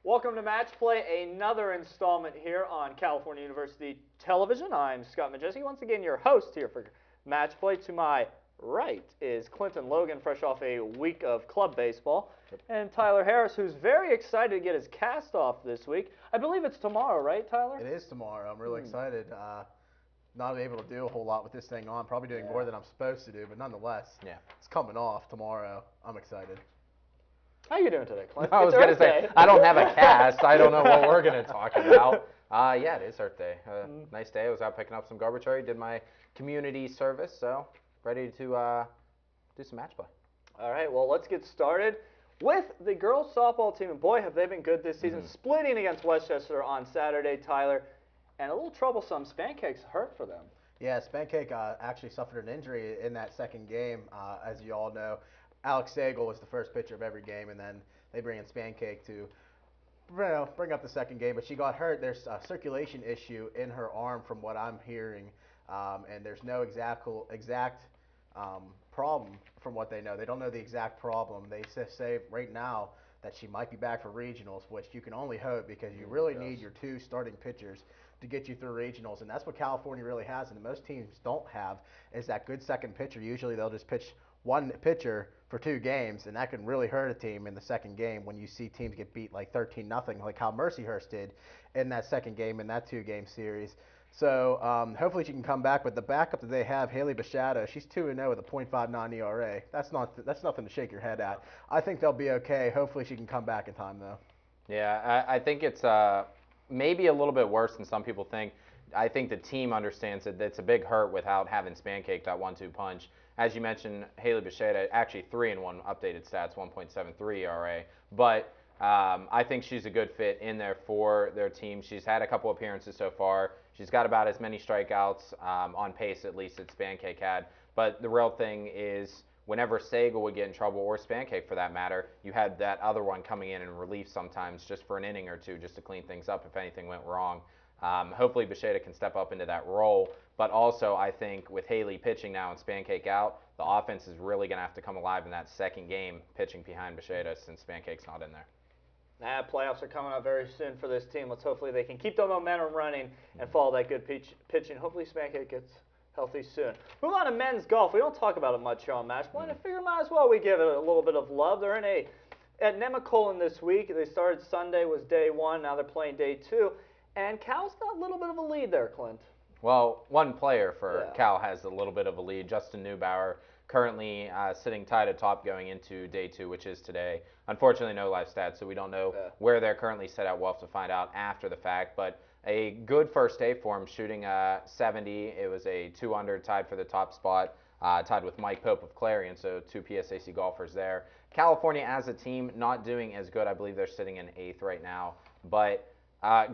Welcome to Match Play, another installment here on California University Television. I'm Scott Majeski, once again your host here for Match Play. To my right is Clinton Logan, fresh off a week of club baseball, and Tyler Harris, who's very excited to get his cast off this week. I believe it's tomorrow, right, Tyler? It is tomorrow. I'm really excited. Not able to do a whole lot with this thing on. Probably doing more than I'm supposed to do, but nonetheless, it's coming off tomorrow. I'm excited. How you doing today, Clint? I was going to say, I don't have a cast. I don't know what we're going to talk about. Yeah, it is Earth Day. Nice day. I was out picking up some garbage. Already did my community service, so ready to do some match play. All right, well, let's get started with the girls softball team. And boy, have they been good this season. Splitting against Westchester on Saturday, Tyler. And a little troublesome. Spancake's hurt for them. Yeah, Spancake actually suffered an injury in that second game, as you all know. Alex Sagal was the first pitcher of every game, and then they bring in Spancake to bring up the second game. But she got hurt. There's a circulation issue in her arm from what I'm hearing, and there's no exact problem from what they know. They don't know the exact problem. They say right now that she might be back for regionals, which you can only hope because you really need your two starting pitchers to get you through regionals, and that's what California really has, and most teams don't have, is that good second pitcher. Usually they'll just pitch one pitcher for 2 games, and that can really hurt a team in the second game when you see teams get beat like 13-0, like how Mercyhurst did in that second game in that 2-game series. So hopefully she can come back. But the backup that they have, Haley Bichado, she's 2-0 with a .59 ERA. That's nothing to shake your head at. I think they'll be okay. Hopefully she can come back in time, though. Yeah, I think it's maybe a little bit worse than some people think. I think the team understands that it's a big hurt without having Spancake, that 1-2 punch. As you mentioned, Haley Bichada, actually 3-1 updated stats, 1.73 ERA. But I think she's a good fit in there for their team. She's had a couple appearances so far. She's got about as many strikeouts on pace, at least, as Spancake had. But the real thing is, whenever Sagal would get in trouble, or Spancake for that matter, you had that other one coming in relief sometimes just for an inning or two just to clean things up if anything went wrong. Hopefully Bichada can step up into that role. But also, I think with Haley pitching now and Spancake out, the offense is really going to have to come alive in that second game pitching behind Bichada since Spancake's not in there. Playoffs are coming up very soon for this team. Hopefully they can keep the momentum running and follow that good pitching. Hopefully Spancake gets healthy soon. Move on to men's golf. We don't talk about it much here on Match Play. I figure might as well we give it a little bit of love. They're at Nemacolin this week. They started Sunday was day 1. Now they're playing day 2. And Cal's got a little bit of a lead there, Clint. Well, one player for Cal has a little bit of a lead. Justin Neubauer currently sitting tied atop going into day 2, which is today. Unfortunately, no live stats, so we don't know where they're currently set at. We'll have to find out after the fact. But a good first day for him, shooting 70. It was a 2-under, tied for the top spot, tied with Mike Pope of Clarion, so 2 PSAC golfers there. California as a team not doing as good. I believe they're sitting in 8th right now. But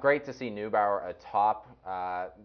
great to see Neubauer atop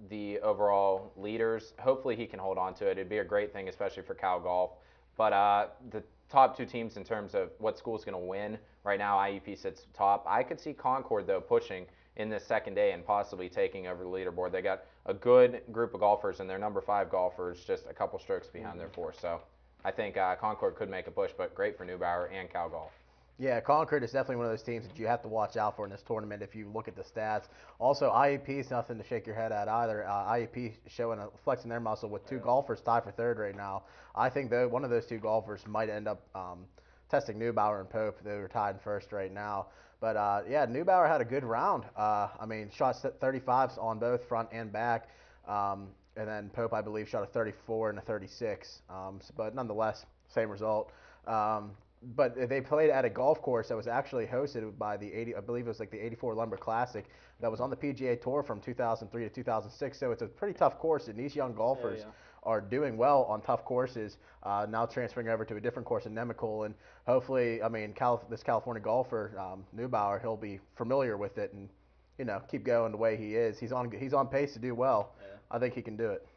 the overall leaders. Hopefully he can hold on to it. It'd be a great thing, especially for Cal Golf. But the top 2 teams in terms of what school's going to win right now, IUP sits top. I could see Concord, though, pushing in this second day and possibly taking over the leaderboard. They got a good group of golfers, and their number 5 golfers just a couple strokes behind their 4. So I think Concord could make a push, but great for Neubauer and Cal Golf. Yeah, Concord is definitely one of those teams that you have to watch out for in this tournament if you look at the stats. Also, IUP is nothing to shake your head at either. IUP showing flexing their muscle with 2 golfers tied for 3rd right now. I think one of those 2 golfers might end up testing Neubauer and Pope. They were tied in 1st right now. But, yeah, Neubauer had a good round. I mean, shot 35s on both front and back. And then Pope, I believe, shot a 34 and a 36. But nonetheless, same result. But they played at a golf course that was actually hosted by I believe it was like the 84 Lumber Classic that was on the PGA Tour from 2003 to 2006. So it's a pretty tough course, and these young golfers are doing well on tough courses, now transferring over to a different course in Nemacolin. And hopefully, I mean, this California golfer, Neubauer, he'll be familiar with it and, keep going the way he is. He's on pace to do well. Yeah. I think he can do it.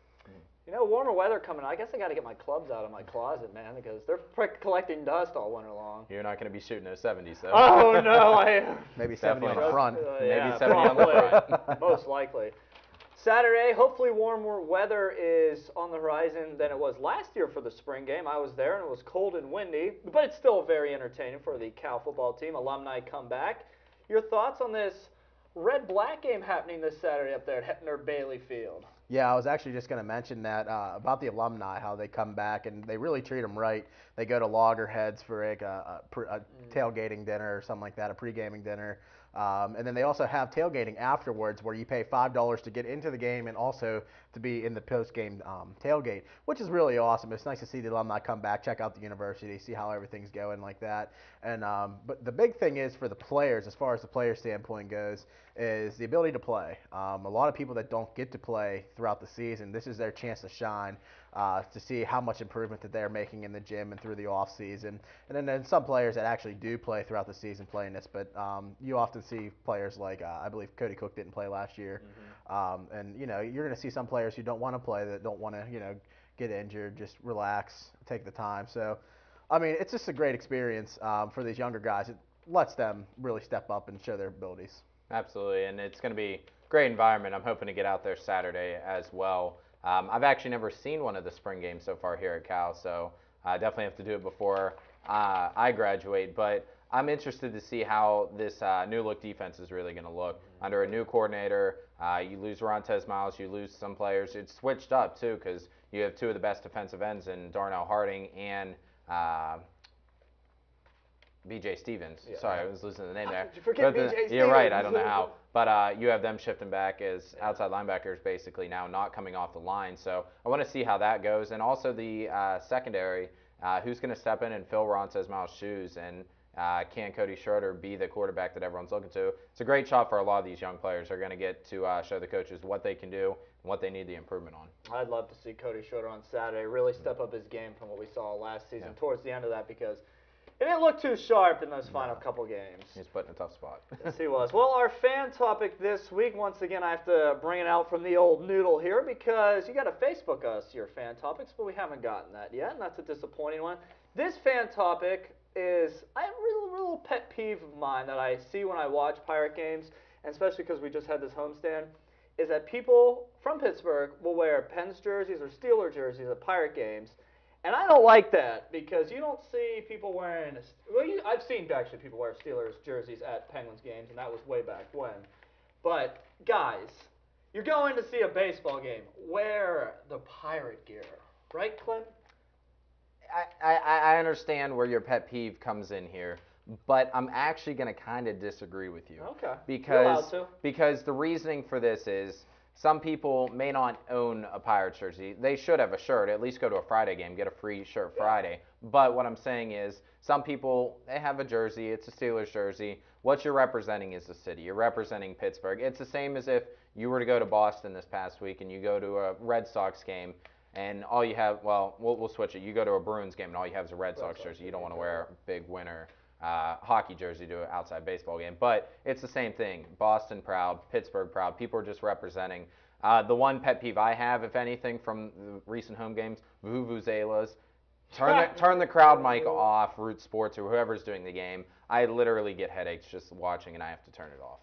Warmer weather coming. I guess I got to get my clubs out of my closet, man, because they're collecting dust all winter long. You're not going to be shooting those 70s, though. Oh, no. Maybe 70 on the front. Maybe 70 on the front. Most likely. Saturday, hopefully warmer weather is on the horizon than it was last year for the spring game. I was there, and it was cold and windy, but it's still very entertaining for the Cal football team. Alumni come back. Your thoughts on this red-black game happening this Saturday up there at Hetner Bailey Field? Yeah, I was actually just going to mention that about the alumni, how they come back and they really treat them right. They go to Loggerheads for like a tailgating dinner or something like that, a pre-gaming dinner. And then they also have tailgating afterwards where you pay $5 to get into the game and also to be in the post-game tailgate, which is really awesome. It's nice to see the alumni come back, check out the university, see how everything's going like that. And but the big thing is for the players, as far as the player standpoint goes, is the ability to play. A lot of people that don't get to play throughout the season, this is their chance to shine, to see how much improvement that they're making in the gym and through the off season. And then some players that actually do play throughout the season playing this, but you often see players like I believe Cody Cook didn't play last year, and you're going to see some players who don't want to play, that don't want to get injured, just relax, take the time. So, I mean, it's just a great experience for these younger guys. It lets them really step up and show their abilities. Absolutely, and it's going to be a great environment. I'm hoping to get out there Saturday as well. I've actually never seen one of the spring games so far here at Cal, so I definitely have to do it before I graduate. But I'm interested to see how this new-look defense is really going to look. Under a new coordinator, you lose Rontez Miles, you lose some players. It's switched up, too, because you have two of the best defensive ends in Darnell Harding and B.J. Stevens. Yeah. Sorry, I was losing the name there. Did you forget B.J. Stevens? You're right, I don't know how. But you have them shifting back as outside linebackers basically now, not coming off the line. So I want to see how that goes. And also the secondary, who's going to step in and fill Rontez Miles' shoes, and can Cody Schroeder be the quarterback that everyone's looking to? It's a great shot for a lot of these young players. They're going to get to show the coaches what they can do and what they need the improvement on. I'd love to see Cody Schroeder on Saturday really step up his game from what we saw last season towards the end of that, because it didn't look too sharp in those final couple games. He's put in a tough spot. Yes, he was. Well, our fan topic this week, once again, I have to bring it out from the old noodle here, because you got to Facebook us your fan topics, but we haven't gotten that yet, and that's a disappointing one. This fan topic is a real pet peeve of mine that I see when I watch Pirate games, and especially because we just had this homestand, is that people from Pittsburgh will wear Pens jerseys or Steeler jerseys at Pirate games. And I don't like that, because you don't see people wearing I've seen actually people wear Steelers jerseys at Penguins games, and that was way back when. But guys, you're going to see a baseball game. Wear the Pirate gear, right, Clint? I understand where your pet peeve comes in here, but I'm actually going to kind of disagree with you. Okay. Because the reasoning for this is, some people may not own a Pirates jersey. They should have a shirt. At least go to a Friday game, get a free shirt Friday. But what I'm saying is, some people, they have a jersey. It's a Steelers jersey. What you're representing is the city. You're representing Pittsburgh. It's the same as if you were to go to Boston this past week and you go to a Red Sox game and all you have, well, we'll switch it. You go to a Bruins game and all you have is a Red Sox jersey. You don't want to wear a big winner hockey jersey to an outside baseball game. But it's the same thing. Boston proud, Pittsburgh proud. People are just representing. The one pet peeve I have, if anything, from the recent home games, vuvuzelas. Turn the crowd mic off, Root Sports or whoever's doing the game. I literally get headaches just watching, and I have to turn it off.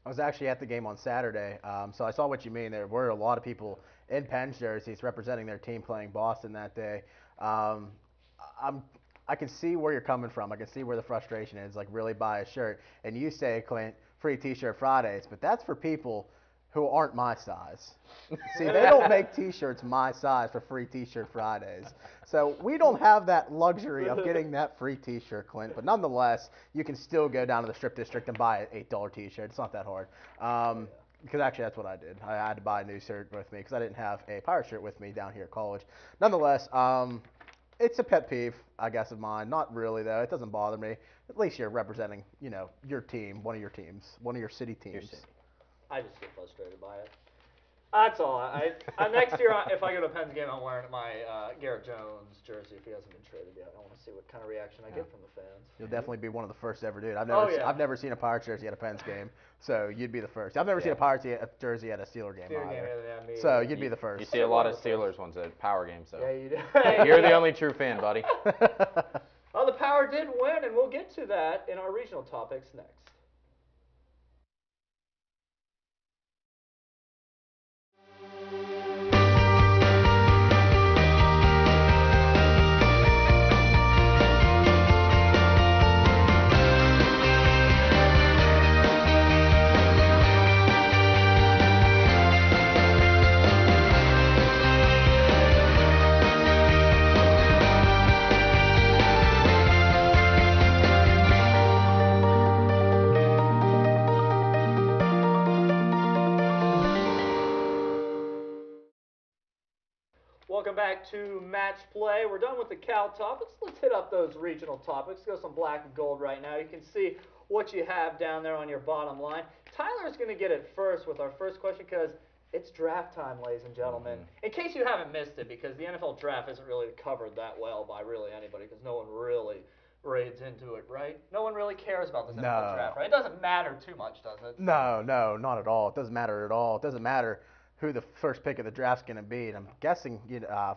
I was actually at the game on Saturday, so I saw what you mean. There were a lot of people in Pens jerseys representing their team playing Boston that day. I can see where you're coming from. I can see where the frustration is, like really buy a shirt. And you say, Clint, free T-shirt Fridays, but that's for people who aren't my size. See, they don't make T-shirts my size for free T-shirt Fridays. So we don't have that luxury of getting that free T-shirt, Clint. But nonetheless, you can still go down to the strip district and buy an $8 T-shirt. It's not that hard. Because actually that's what I did. I had to buy a new shirt with me because I didn't have a Pirate shirt with me down here at college. Nonetheless, it's a pet peeve, I guess, of mine. Not really, though. It doesn't bother me. At least you're representing, your team, one of your teams, one of your city teams. I just get frustrated by it. That's all. Next year, if I go to a Pens game, I'm wearing my Garrett Jones jersey if he hasn't been traded yet. I want to see what kind of reaction I get from the fans. You'll definitely be one of the first to ever do it. I've never seen a Pirates jersey at a Pens game, so you'd be the first. I've never seen a Pirates jersey at a Steeler game either. So you'd be the first. You see a lot of Steelers ones at Power games, though. Yeah, you do. You're the only true fan, buddy. Well, the Power did win, and we'll get to that in our regional topics next. Welcome back to Match Play. We're done with the Cal topics. Let's hit up those regional topics. Go some black and gold right now. You can see what you have down there on your bottom line. Tyler's going to get it first with our first question because it's draft time, ladies and gentlemen. In case you haven't missed it, because the NFL draft isn't really covered that well by really anybody, because no one really raids into it, right? No one really cares about this NFL draft, right? It doesn't matter too much, does it? No, not at all. It doesn't matter at all. It doesn't matter who the first pick of the draft's going to be. And I'm guessing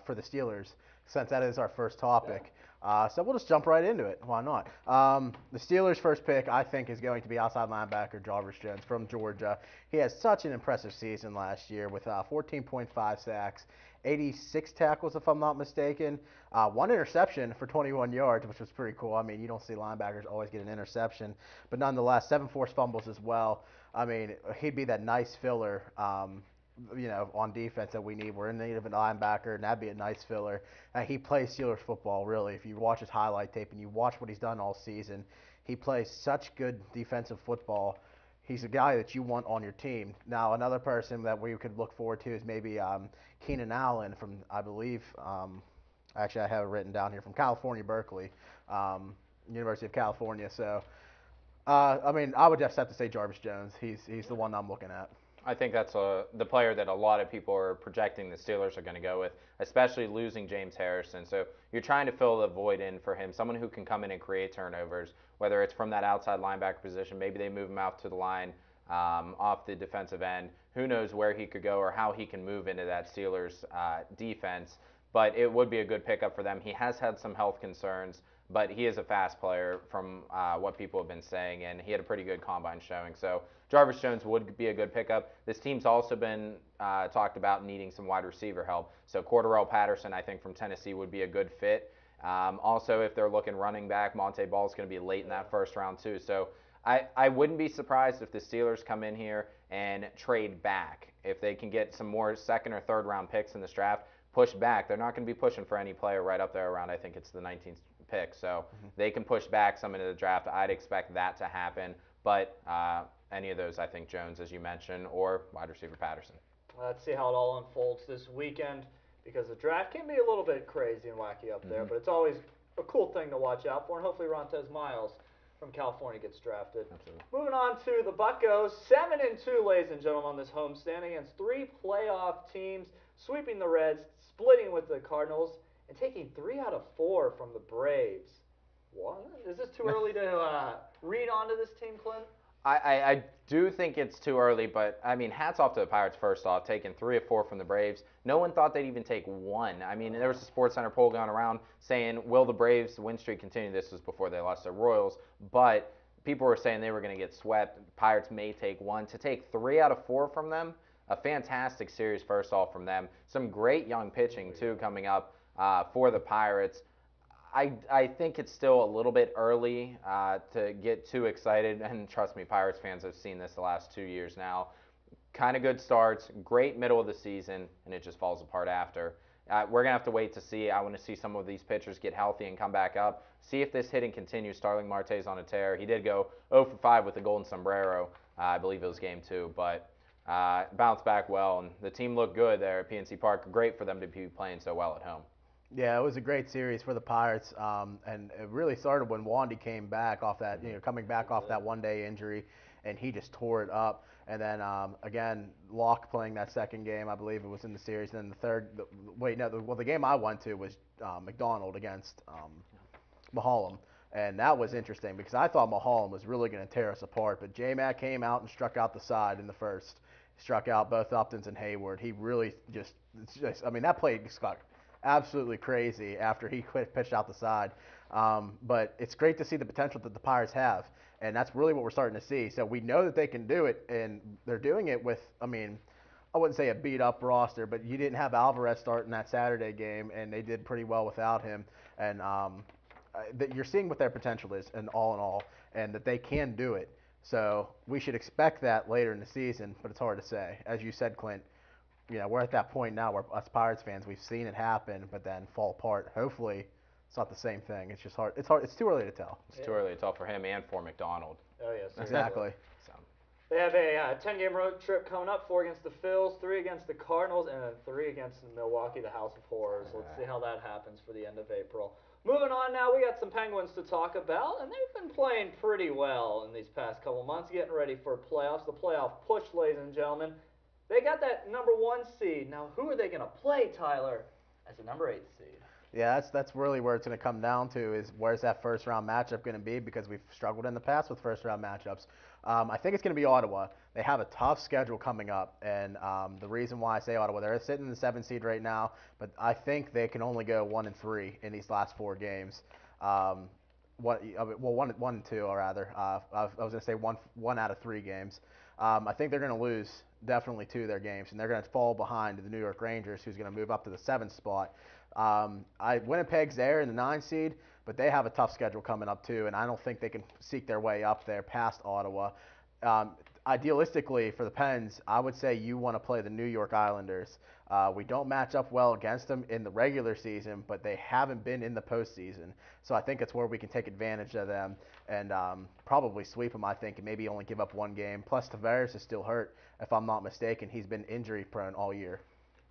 for the Steelers, since that is our first topic. So we'll just jump right into it. Why not? The Steelers' first pick, I think, is going to be outside linebacker Jarvis Jones from Georgia. He had such an impressive season last year with 14.5 sacks, 86 tackles, if I'm not mistaken. One interception for 21 yards, which was pretty cool. I mean, you don't see linebackers always get an interception. But nonetheless, 7 forced fumbles as well. I mean, he'd be that nice filler, on defense that we need. We're in need of a linebacker, and that'd be a nice filler. He plays Steelers football, really. If you watch his highlight tape and you watch what he's done all season, he plays such good defensive football. He's a guy that you want on your team. Now, another person that we could look forward to is maybe Keenan Allen from, I believe, actually I have it written down here, from California, Berkeley, University of California. So, I mean, I would just have to say Jarvis Jones. He's the one I'm looking at. I think that's the player that a lot of people are projecting the Steelers are going to go with, especially losing James Harrison. So you're trying to fill the void in for him, someone who can come in and create turnovers, whether it's from that outside linebacker position. Maybe they move him out to the line off the defensive end. Who knows where he could go or how he can move into that Steelers defense. But it would be a good pickup for them. He has had some health concerns, but he is a fast player from what people have been saying, and he had a pretty good combine showing. So Jarvis Jones would be a good pickup. This team's also been talked about needing some wide receiver help. So Cordarrelle Patterson, I think, from Tennessee would be a good fit. Also, if they're looking running back, Monte Ball is going to be late in that first round too. So I wouldn't be surprised if the Steelers come in here and trade back. If they can get some more second or third round picks in this draft, push back. They're not going to be pushing for any player right up there around, I think it's the 19th pick. So they can push back some into the draft. I'd expect that to happen. But any of those, I think Jones, as you mentioned, or wide receiver Patterson. Let's see how it all unfolds this weekend, because the draft can be a little bit crazy and wacky up there, but it's always a cool thing to watch out for, and hopefully Rontez Miles from California gets drafted. Absolutely. Moving on to the Buccos, 7-2, ladies and gentlemen, on this homestand against 3 playoff teams, sweeping the Reds, splitting with the Cardinals, and taking 3 out of 4 from the Braves. What? Is this too early to read onto this team, Clint? I do think it's too early, but, I mean, hats off to the Pirates first off, taking 3 of 4 from the Braves. No one thought they'd even take 1. I mean, there was a SportsCenter poll going around saying, will the Braves win streak continue? This was before they lost their Royals, but people were saying they were going to get swept. Pirates may take 1. To take 3 out of 4 from them, a fantastic series first off from them. Some great young pitching, too, coming up for the Pirates. I think it's still a little bit early to get too excited, and trust me, Pirates fans have seen this the last 2 years now. Kind of good starts, great middle of the season, and it just falls apart after. We're going to have to wait to see. I want to see some of these pitchers get healthy and come back up. See if this hitting continues. Starling Marte's on a tear. He did go 0 for 5 with the golden sombrero. I believe it was game 2, but bounced back well, and the team looked good there at PNC Park. Great for them to be playing so well at home. Yeah, it was a great series for the Pirates, and it really started when Wandy came back off that, coming back off that one-day injury, and he just tore it up. And then again, Locke playing that second game, I believe it was in the series. And then the third, the game I went to was McDonald against Maholm, and that was interesting because I thought Maholm was really going to tear us apart, but J-Mac came out and struck out the side in the first, struck out both Uptons and Hayward. He really I mean, that play just got absolutely crazy after he pitched out the side. But it's great to see the potential that the Pirates have, and that's really what we're starting to see. So we know that they can do it, and they're doing it with, I mean, I wouldn't say a beat-up roster, but you didn't have Alvarez start in that Saturday game, and they did pretty well without him. And that you're seeing what their potential is, and all, and that they can do it. So we should expect that later in the season, but it's hard to say. As you said, Clint, we're at that point now where us Pirates fans, we've seen it happen, but then fall apart. Hopefully, it's not the same thing. It's just hard. It's hard. It's too early to tell. It's too early to tell for him and for McDonald. Oh, yes. Exactly. So. They have a 10-game road trip coming up, 4 against the Phils, 3 against the Cardinals, and then 3 against Milwaukee, the House of Horrors. Let's see how that happens for the end of April. Moving on now, we got some Penguins to talk about, and they've been playing pretty well in these past couple months, getting ready for playoffs, the playoff push, ladies and gentlemen. They got that number 1 seed. Now, who are they going to play, Tyler, as the number 8 seed? Yeah, that's really where it's going to come down to is where's that first-round matchup going to be, because we've struggled in the past with first-round matchups. I think it's going to be Ottawa. They have a tough schedule coming up, and the reason why I say Ottawa, they're sitting in the 7th seed right now, but I think they can only go 1-3 in these last 4 games. 1-2, or rather. I was going to say one out of 3 games. I think they're going to lose definitely 2 of their games, and they're going to fall behind the New York Rangers, who's going to move up to the 7th spot. Winnipeg's there in the 9 seed, but they have a tough schedule coming up too, and I don't think they can seek their way up there past Ottawa. Idealistically, for the Pens, I would say you want to play the New York Islanders. We don't match up well against them in the regular season, but they haven't been in the postseason. So I think it's where we can take advantage of them and probably sweep them, I think, and maybe only give up 1 game. Plus, Tavares is still hurt, if I'm not mistaken. He's been injury-prone all year.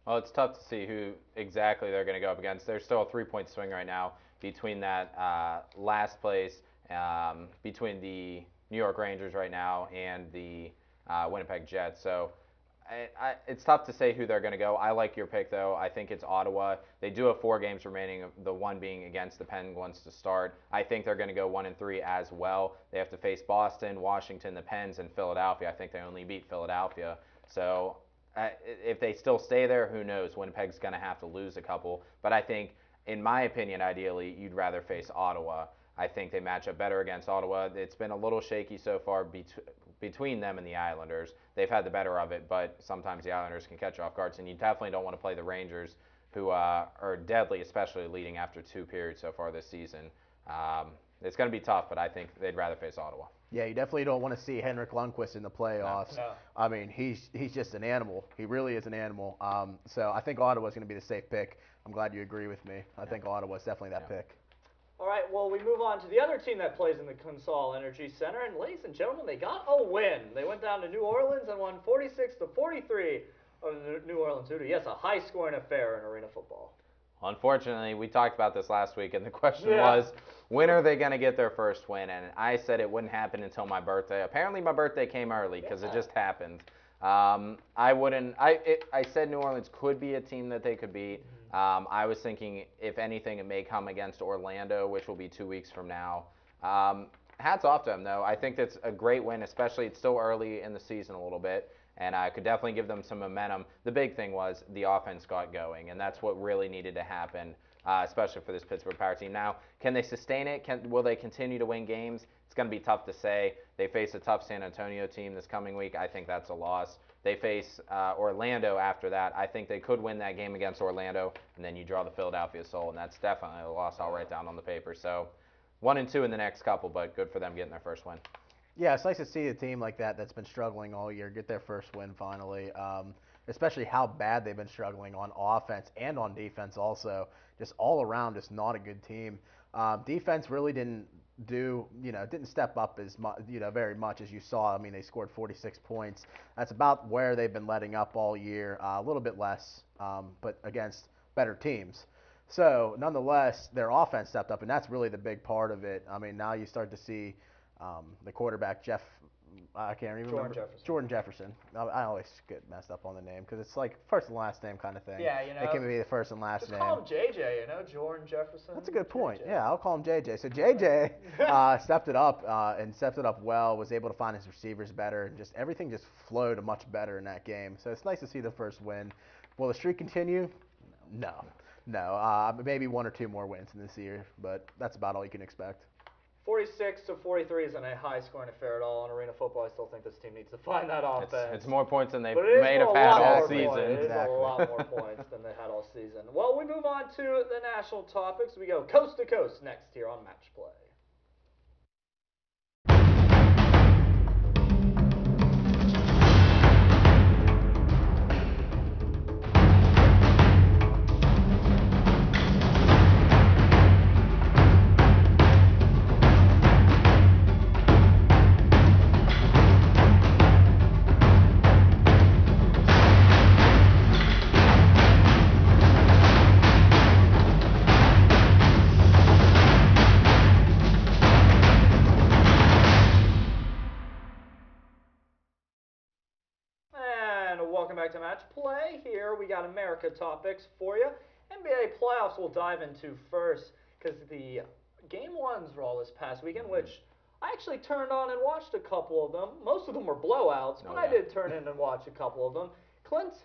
Well, it's tough to see who exactly they're going to go up against. There's still a 3-point swing right now between that last place, between the New York Rangers right now and the Winnipeg Jets. So it's tough to say who they're going to go. I like your pick, though. I think it's Ottawa. They do have 4 games remaining, the one being against the Penguins to start. I think they're going to go 1-3 as well. They have to face Boston, Washington, the Pens, and Philadelphia. I think they only beat Philadelphia. So if they still stay there, who knows? Winnipeg's going to have to lose a couple. But I think, in my opinion, ideally, you'd rather face Ottawa. I think they match up better against Ottawa. It's been a little shaky so far between them and the Islanders. They've had the better of it, but sometimes the Islanders can catch you off guard. And you definitely don't want to play the Rangers, who are deadly, especially leading after 2 periods so far this season. It's going to be tough, but I think they'd rather face Ottawa. Yeah, you definitely don't want to see Henrik Lundqvist in the playoffs. No. I mean, he's just an animal. He really is an animal. So I think Ottawa's going to be the safe pick. I'm glad you agree with me. I think Ottawa's definitely that pick. All right, well, we move on to the other team that plays in the Consol Energy Center, and ladies and gentlemen, they got a win. They went down to New Orleans and won 46-43 over the New Orleans Hooters. Yes, a high-scoring affair in arena football. Unfortunately, we talked about this last week, and the question was, when are they going to get their first win? And I said it wouldn't happen until my birthday. Apparently, my birthday came early because it just happened. I said New Orleans could be a team that they could beat. I was thinking, if anything, it may come against Orlando, which will be 2 weeks from now. Hats off to them, though. I think that's a great win, especially it's still early in the season a little bit. And I could definitely give them some momentum. The big thing was the offense got going, and that's what really needed to happen, especially for this Pittsburgh Power team. Now, can they sustain it? Will they continue to win games? It's going to be tough to say. They face a tough San Antonio team this coming week. I think that's a loss. They face Orlando after that. I think they could win that game against Orlando, and then you draw the Philadelphia Soul, and that's definitely a loss I'll write down on the paper. So 1-2 in the next couple, but good for them getting their first win. Yeah, it's nice to see a team like that that's been struggling all year get their first win finally, especially how bad they've been struggling on offense and on defense also. Just all around, just not a good team. Defense really didn't step up as much, very much as you saw. I mean, they scored 46 points. That's about where they've been letting up all year, a little bit less, but against better teams. So, nonetheless, their offense stepped up, and that's really the big part of it. I mean, now you start to see the quarterback, Jordan Jefferson. I always get messed up on the name because it's like first and last name kind of thing. Yeah, it can be the first and last name. Just call him JJ, Jordan Jefferson. That's a good point. JJ. Yeah, I'll call him JJ. So JJ stepped it up and stepped it up well, was able to find his receivers better, and just everything just flowed much better in that game. So it's nice to see the first win. Will the streak continue? No. Maybe 1 or 2 more wins in this year, but that's about all you can expect. 46-43 isn't a high-scoring affair at all in arena football. I still think this team needs to find that offense. It's more points than they've made have had all season. It is a lot more points than they had all season. Well, we move on to the national topics. We go coast to coast next here on Match Play. welcome back to Match Play. Here we got America topics for you. NBA playoffs we'll dive into first because the game ones were all this past weekend, which I actually turned on and watched a couple of them. Most of them were blowouts, but I did turn in and watch a couple of them. Clint,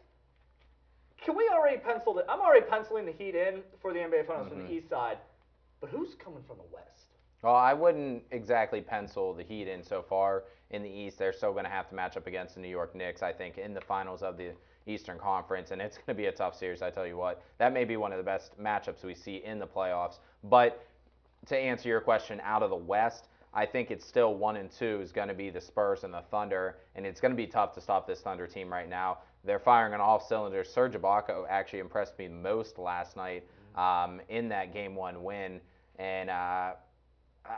can we already pencil it? I'm already penciling the Heat in for the NBA Finals from the East side, but who's coming from the West? Well, I wouldn't exactly pencil the Heat in so far in the East. They're still going to have to match up against the New York Knicks, I think, in the finals of the Eastern Conference, and it's going to be a tough series, I tell you what. That may be one of the best matchups we see in the playoffs. But to answer your question, out of the West, I think it's still 1 and 2 is going to be the Spurs and the Thunder, and it's going to be tough to stop this Thunder team right now. They're firing on all cylinders. Serge Ibaka actually impressed me most last night in that Game 1 win, and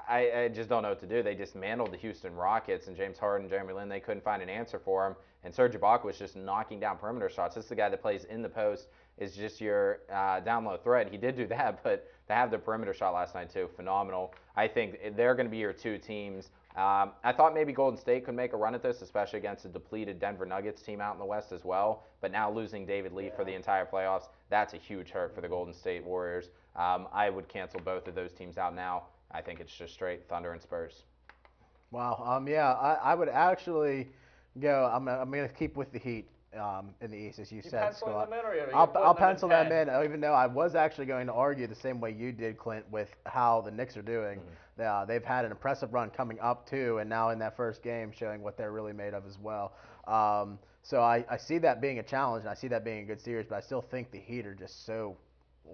I just don't know what to do. They dismantled the Houston Rockets, and James Harden, Jeremy Lin, they couldn't find an answer for him. And Serge Ibaka was just knocking down perimeter shots. This is the guy that plays in the post, is just your down low threat. He did do that, but to have the perimeter shot last night too, phenomenal. I think they're going to be your two teams. I thought maybe Golden State could make a run at this, especially against a depleted Denver Nuggets team out in the West as well. But now losing David Lee for the entire playoffs, that's a huge hurt for the Golden State Warriors. I would cancel both of those teams out now. I think it's just straight Thunder and Spurs. Wow. Yeah, I would actually go. I'm going to keep with the Heat in the East, as you said, Scott. Them in, or I'll pencil them in, even though I was actually going to argue the same way you did, Clint, with how the Knicks are doing. They've had an impressive run coming up, too, and now in that first game showing what they're really made of as well. So I see that being a challenge, and I see that being a good series, but I still think the Heat are just so,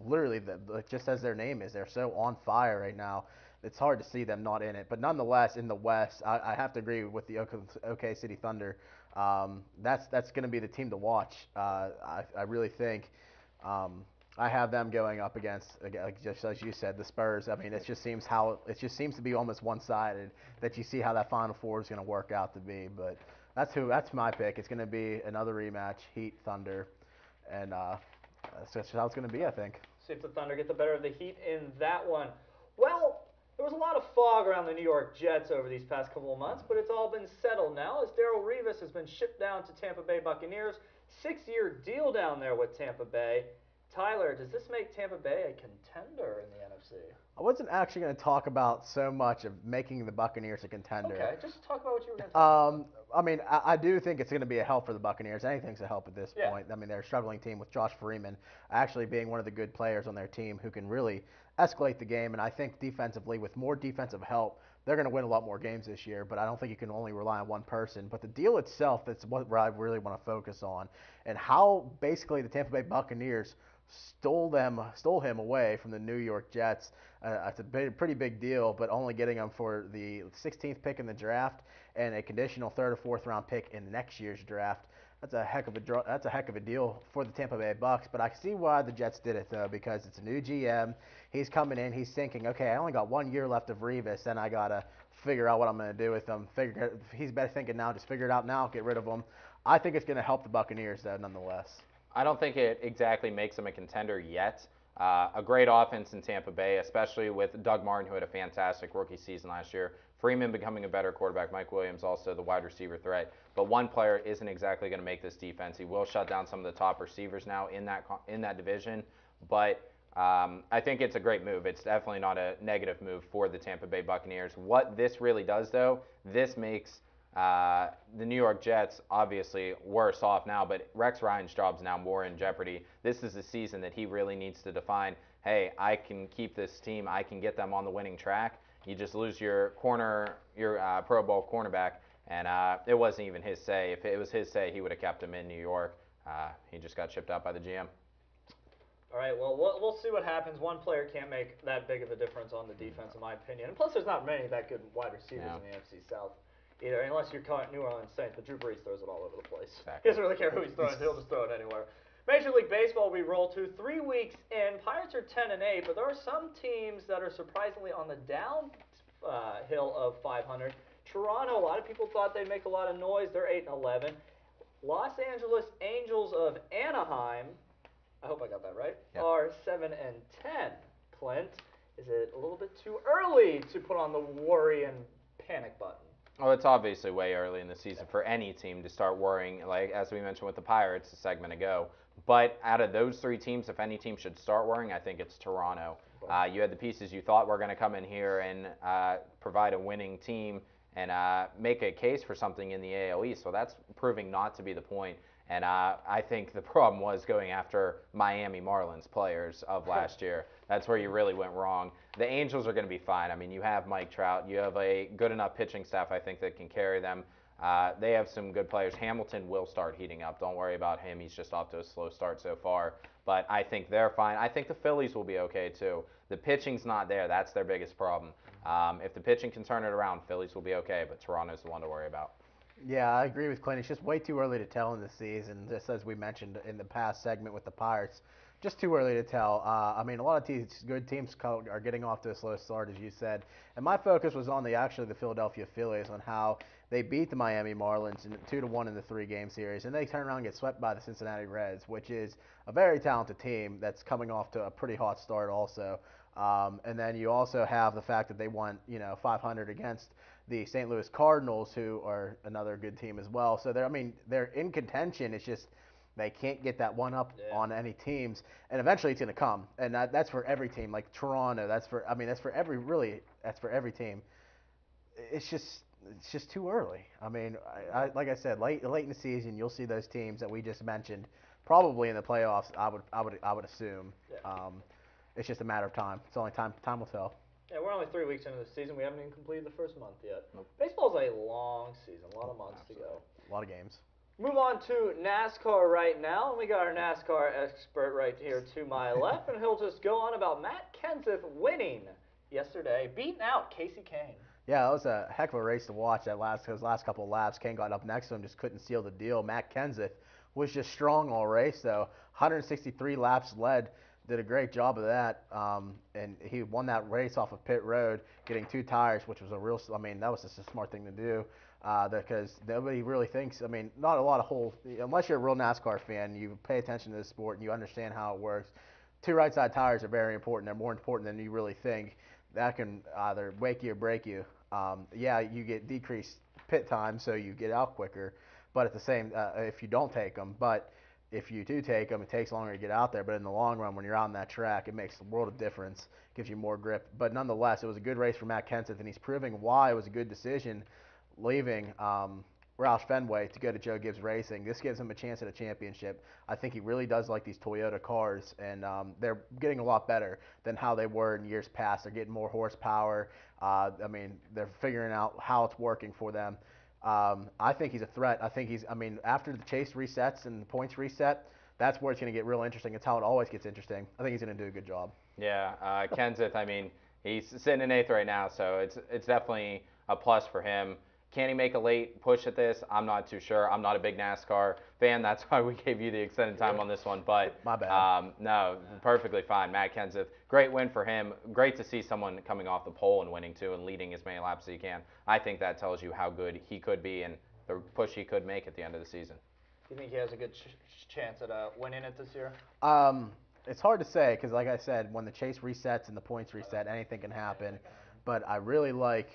literally, just as their name is, they're so on fire right now. It's hard to see them not in it. But nonetheless, in the West, I have to agree with the OK City Thunder. That's going to be the team to watch. I really think I have them going up against, just as you said, the Spurs. I mean, it just seems to be almost one-sided, that you see how that Final Four is going to work out to be. But that's my pick. It's going to be another rematch, Heat Thunder, and that's just how it's going to be, I think. See if the Thunder get the better of the Heat in that one. Well, there was a lot of fog around the New York Jets over these past couple of months, but it's all been settled now as Darrelle Revis has been shipped down to Tampa Bay Buccaneers. 6-year deal down there with Tampa Bay. Tyler, does this make Tampa Bay a contender in the NFC? I wasn't actually going to talk about so much of making the Buccaneers a contender. Okay, just talk about what you were going to talk about. I mean, I do think it's going to be a help for the Buccaneers. Anything's a help at this point. I mean, they're a struggling team with Josh Freeman actually being one of the good players on their team who can really escalate the game. And I think defensively, with more defensive help, they're going to win a lot more games this year. But I don't think you can only rely on one person. But the deal itself, that's what I really want to focus on, and how basically the Tampa Bay Buccaneers stole him away from the New York Jets. It's a pretty big deal, but only getting him for the 16th pick in the draft and a conditional 3rd or 4th round pick in next year's draft. That's a heck of a deal for the Tampa Bay Bucks. But I see why the Jets did it though, because it's a new GM. He's coming in. He's thinking, okay, I only got 1 year left of Revis, and I gotta figure out what I'm gonna do with him. He's better thinking now. Just figure it out now. Get rid of him. I think it's gonna help the Buccaneers though, nonetheless. I don't think it exactly makes them a contender yet. A great offense in Tampa Bay, especially with Doug Martin, who had a fantastic rookie season last year. Freeman becoming a better quarterback. Mike Williams also the wide receiver threat. But one player isn't exactly going to make this defense. He will shut down some of the top receivers now in that division. But I think it's a great move. It's definitely not a negative move for the Tampa Bay Buccaneers. What this really does, though, this makes the New York Jets obviously worse off now, but Rex Ryan's job's now more in jeopardy. This is the season that he really needs to define, hey, I can keep this team, I can get them on the winning track. You just lose your Pro Bowl cornerback, and it wasn't even his say. If it was his say, he would have kept him in New York. He just got shipped out by the GM. All right, well, we'll see what happens. One player can't make that big of a difference on the defense, in my opinion. And plus, there's not many that good wide receivers in the NFC South either, unless you're calling New Orleans Saints. But Drew Brees throws it all over the place. Exactly. He doesn't really care who he's throwing. He'll just throw it anywhere. Major League Baseball, we roll to 3 weeks in. Pirates are 10-8, but there are some teams that are surprisingly on the downhill of 500. Toronto, a lot of people thought they'd make a lot of noise. They're 8-11. Los Angeles Angels of Anaheim, I hope I got that right, are 7-10. Clint, is it a little bit too early to put on the worry and panic button? Well, it's obviously way early in the season for any team to start worrying, like as we mentioned with the Pirates a segment ago. But out of those three teams, if any team should start worrying, I think it's Toronto. You had the pieces you thought were going to come in here and provide a winning team and make a case for something in the AL East. So that's proving not to be the point. And I think the problem was going after Miami Marlins players of last year. That's where you really went wrong. The Angels are going to be fine. I mean, you have Mike Trout. You have a good enough pitching staff, I think, that can carry them. They have some good players. Hamilton will start heating up. Don't worry about him. He's just off to a slow start so far. But I think they're fine. I think the Phillies will be okay, too. The pitching's not there. That's their biggest problem. If the pitching can turn it around, Phillies will be okay. But Toronto's the one to worry about. Yeah, I agree with Clint. It's just way too early to tell in the season, just as we mentioned in the past segment with the Pirates. Just too early to tell. I mean, a lot of good teams are getting off to a slow start, as you said. And my focus was on the Philadelphia Phillies, on how they beat the Miami Marlins in 2-1 in the 3-game series, and they turn around and get swept by the Cincinnati Reds, which is a very talented team that's coming off to a pretty hot start also. And then you also have the fact that they won, 500 against the St. Louis Cardinals, who are another good team as well. So they're in contention. It's just they can't get that one up on any teams, and eventually it's going to come. And that's for every team, like Toronto. That's for every team. It's just too early. I mean, like I said, late in the season, you'll see those teams that we just mentioned probably in the playoffs. I would assume. Yeah. It's just a matter of time. It's only time will tell. Yeah, we're only 3 weeks into the season. We haven't even completed the first month yet. Nope. Baseball's a long season, a lot of months to go. A lot of games. Move on to NASCAR right now, and we got our NASCAR expert right here to my left, and he'll just go on about Matt Kenseth winning yesterday, beating out Casey Kane. Yeah, it was a heck of a race to watch. Those last couple of laps, Kane got up next to him, just couldn't seal the deal. Matt Kenseth was just strong all race, though. 163 laps led. Did a great job of that, and he won that race off of pit road, getting 2 tires, which was that was just a smart thing to do, because nobody really thinks, not a lot of unless you're a real NASCAR fan, you pay attention to the sport and you understand how it works. 2 right side tires are very important. They're more important than you really think. That can either wake you or break you. You get decreased pit time, so you get out quicker, but at the same, if you don't take them, but if you do take them, it takes longer to get out there. But in the long run, when you're on that track, it makes a world of difference. Gives you more grip. But nonetheless, it was a good race for Matt Kenseth, and he's proving why it was a good decision leaving Roush Fenway to go to Joe Gibbs Racing. This gives him a chance at a championship. I think he really does like these Toyota cars, and they're getting a lot better than how they were in years past. They're getting more horsepower. They're figuring out how it's working for them. I think he's a threat. After the chase resets and the points reset, that's where it's going to get real interesting. It's how it always gets interesting. I think he's going to do a good job. Yeah, Kenseth, he's sitting in 8th right now, so it's definitely a plus for him. Can he make a late push at this? I'm not too sure. I'm not a big NASCAR fan. That's why we gave you the extended time on this one. But my bad. No, perfectly fine. Matt Kenseth, great win for him. Great to see someone coming off the pole and winning too and leading as many laps as he can. I think that tells you how good he could be and the push he could make at the end of the season. Do you think he has a good chance at winning it this year? It's hard to say because, like I said, when the chase resets and the points reset, anything can happen. But I really like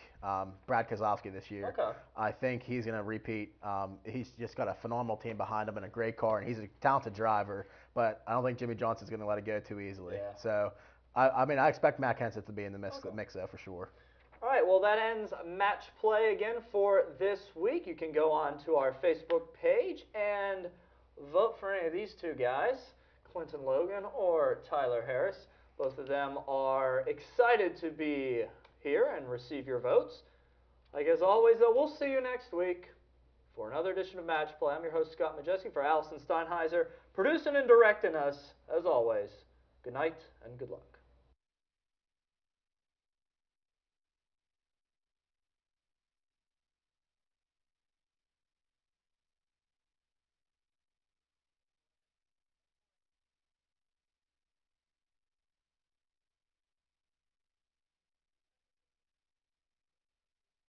Brad Keselowski this year. Okay. I think he's going to repeat. He's just got a phenomenal team behind him and a great car, and he's a talented driver. But I don't think Jimmy Johnson's going to let it go too easily. Yeah. So, I expect Matt Kenseth to be in the mix though, for sure. All right, well, that ends match play again for this week. You can go on to our Facebook page and vote for any of these 2 guys, Clinton Logan or Tyler Harris. Both of them are excited to be here and receive your votes. Like as always, though, we'll see you next week for another edition of Match Play. I'm your host, Scott Majeski, for Allison Steinheiser, producing and directing us, as always. Good night and good luck.